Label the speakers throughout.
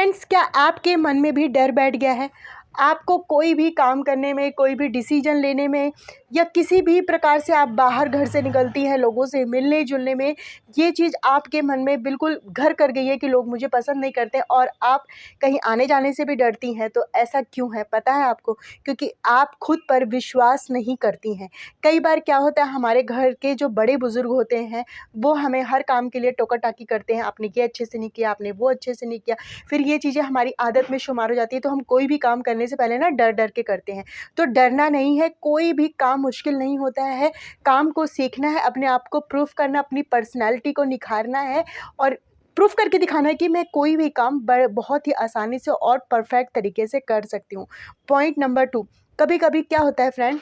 Speaker 1: Friends, क्या आपके मन में भी डर बैठ गया है? आपको कोई भी काम करने में, कोई भी डिसीजन लेने में या किसी भी प्रकार से आप बाहर घर से निकलती हैं, लोगों से मिलने जुलने में ये चीज़ आपके मन में बिल्कुल घर कर गई है कि लोग मुझे पसंद नहीं करते और आप कहीं आने जाने से भी डरती हैं। तो ऐसा क्यों है पता है आपको? क्योंकि आप खुद पर विश्वास नहीं करती हैं। कई बार क्या होता है, हमारे घर के जो बड़े बुज़ुर्ग होते हैं वो हमें हर काम के लिए टोका-टाकी करते हैं, आपने ये अच्छे से नहीं किया, आपने वो अच्छे से नहीं किया। फिर ये चीज़ें हमारी आदत में शुमार हो जाती है, तो हम कोई भी काम करने से पहले ना डर-डर के करते हैं। तो डरना नहीं है, कोई भी काम मुश्किल नहीं होता है, काम को सीखना है, अपने आप को प्रूफ करना, अपनी पर्सनैलिटी को निखारना है और प्रूफ करके दिखाना है कि मैं कोई भी काम बहुत ही आसानी से और परफेक्ट तरीके से कर सकती हूँ। पॉइंट नंबर 2, कभी-कभी क्या होता है फ्रेंड,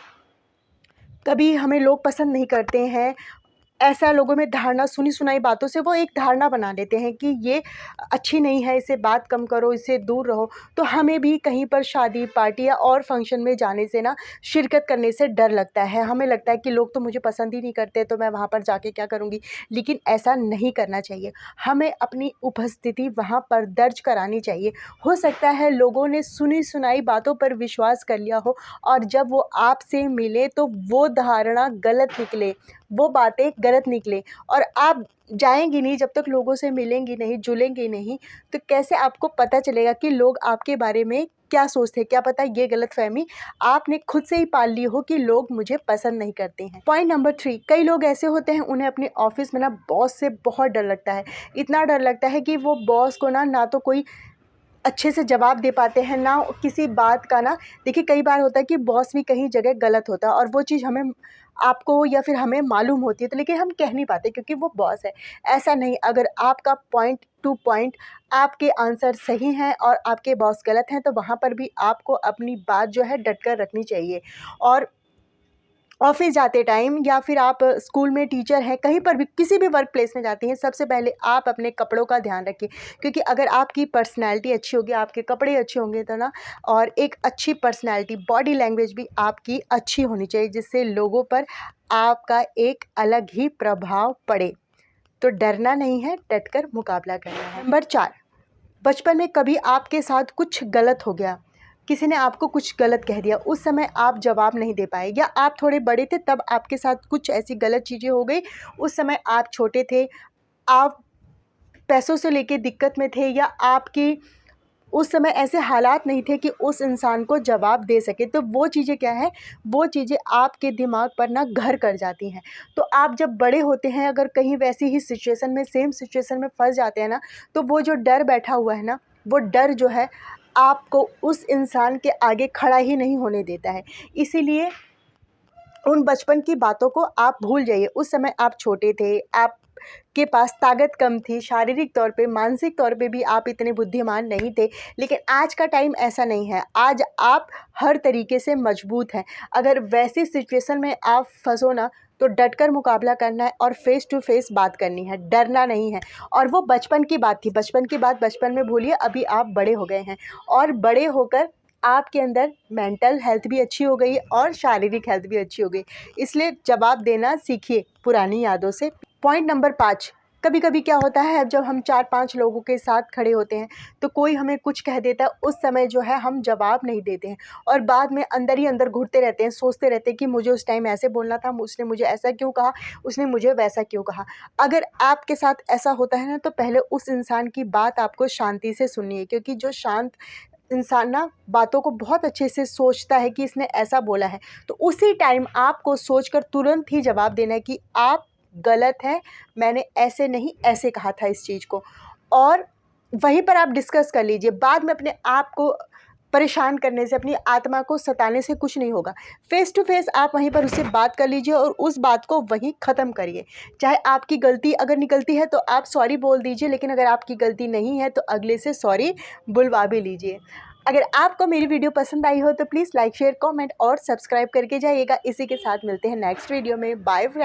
Speaker 1: कभी हमें लोग पसंद नहीं करते हैं। ऐसा लोगों में धारणा, सुनी-सुनाई बातों से वो एक धारणा बना लेते हैं कि ये अच्छी नहीं है, इससे बात कम करो, इससे दूर रहो। तो हमें भी कहीं पर शादी, पार्टी या और फंक्शन में जाने से ना, शिरकत करने से डर लगता है। हमें लगता है कि लोग तो मुझे पसंद ही नहीं करते, तो मैं वहाँ पर जाके क्या करूँगी? लेकिन ऐसा नहीं करना चाहिए। हमें अपनी उपस्थिति वहाँ पर दर्ज करानी चाहिए। हो सकता है लोगों ने सुनी-सुनाई बातों पर विश्वास कर लिया हो और जब वो आपसे मिले तो वो धारणा गलत निकले, वो बातें गलत निकले और आप जाएँगी नहीं, जब तक लोगों से मिलेंगी नहीं, जुलेंगी नहीं, तो कैसे आपको पता चलेगा कि लोग आपके बारे में क्या सोचते हैं? क्या पता ये गलतफ़हमी आपने खुद से ही पाल ली हो कि लोग मुझे पसंद नहीं करते हैं। पॉइंट नंबर 3, कई लोग ऐसे होते हैं, उन्हें अपने ऑफ़िस में ना बॉस से बहुत डर लगता है। इतना डर लगता है कि वो बॉस को ना तो कोई अच्छे से जवाब दे पाते हैं, ना किसी बात का ना, देखिए कई बार होता है कि बॉस भी कहीं जगह गलत होता है और वो चीज़ हमें, आपको या फिर हमें मालूम होती है, तो लेकिन हम कह नहीं पाते क्योंकि वो बॉस है। ऐसा नहीं, अगर आपका पॉइंट टू पॉइंट आपके आंसर सही हैं और आपके बॉस गलत हैं, तो वहाँ पर भी आपको अपनी बात जो है डट कर रखनी चाहिए। और ऑफ़िस जाते टाइम या फिर आप स्कूल में टीचर हैं, कहीं पर भी किसी भी वर्क प्लेस में जाती हैं, सबसे पहले आप अपने कपड़ों का ध्यान रखिए। क्योंकि अगर आपकी पर्सनैलिटी अच्छी होगी, आपके कपड़े अच्छे होंगे तो ना, और एक अच्छी पर्सनैलिटी, बॉडी लैंग्वेज भी आपकी अच्छी होनी चाहिए, जिससे लोगों पर आपका एक अलग ही प्रभाव पड़े। तो डरना नहीं है, डट कर मुकाबला करना है। नंबर 4, बचपन में कभी आपके साथ कुछ गलत हो गया, किसी ने आपको कुछ गलत कह दिया, उस समय आप जवाब नहीं दे पाए, या आप थोड़े बड़े थे तब आपके साथ कुछ ऐसी गलत चीज़ें हो गई, उस समय आप छोटे थे, आप पैसों से लेके दिक्कत में थे, या आपकी उस समय ऐसे हालात नहीं थे कि उस इंसान को जवाब दे सके, तो वो चीज़ें क्या है, वो चीज़ें आपके दिमाग पर ना घर कर जाती हैं। तो आप जब बड़े होते हैं, अगर कहीं वैसी ही सिचुएशन में, सेम सिचुएशन में फँस जाते हैं ना, तो वो जो डर बैठा हुआ है ना, वो डर जो है आपको उस इंसान के आगे खड़ा ही नहीं होने देता है। इसीलिए उन बचपन की बातों को आप भूल जाइए। उस समय आप छोटे थे, आपके पास ताकत कम थी, शारीरिक तौर पे, मानसिक तौर पे भी आप इतने बुद्धिमान नहीं थे। लेकिन आज का टाइम ऐसा नहीं है, आज आप हर तरीके से मजबूत हैं। अगर वैसी सिचुएशन में आप फँसो ना, तो डट कर मुकाबला करना है और फ़ेस टू फ़ेस बात करनी है, डरना नहीं है। और वो बचपन की बात थी, बचपन की बात बचपन में भूलिए, अभी आप बड़े हो गए हैं और बड़े होकर आपके अंदर मेंटल हेल्थ भी अच्छी हो गई और शारीरिक हेल्थ भी अच्छी हो गई। इसलिए जवाब देना सीखिए पुरानी यादों से। पॉइंट नंबर 5, कभी-कभी क्या होता है, जब हम 4-5 लोगों के साथ खड़े होते हैं, तो कोई हमें कुछ कह देता है, उस समय जो है हम जवाब नहीं देते हैं और बाद में अंदर ही अंदर घुटते रहते हैं, सोचते रहते हैं कि मुझे उस टाइम ऐसे बोलना था, उसने मुझे ऐसा क्यों कहा, उसने मुझे वैसा क्यों कहा। अगर आपके साथ ऐसा होता है ना, तो पहले उस इंसान की बात आपको शांति से सुननी है, क्योंकि जो शांत इंसान ना बातों को बहुत अच्छे से सोचता है कि इसने ऐसा बोला है, तो उसी टाइम आपको सोचकर तुरंत ही जवाब देना है कि आप गलत हैं, मैंने ऐसे नहीं, ऐसे कहा था इस चीज़ को। और वहीं पर आप डिस्कस कर लीजिए। बाद में अपने आप को परेशान करने से, अपनी आत्मा को सताने से कुछ नहीं होगा। फ़ेस टू फ़ेस आप वहीं पर उससे बात कर लीजिए और उस बात को वहीं ख़त्म करिए। चाहे आपकी गलती अगर निकलती है तो आप सॉरी बोल दीजिए, लेकिन अगर आपकी गलती नहीं है तो अगले से सॉरी बुलवा भी लीजिए। अगर आपको मेरी वीडियो पसंद आई हो तो प्लीज़ लाइक, शेयर, कमेंट और सब्सक्राइब करके जाइएगा। इसी के साथ मिलते हैं नेक्स्ट वीडियो में। Bye friends.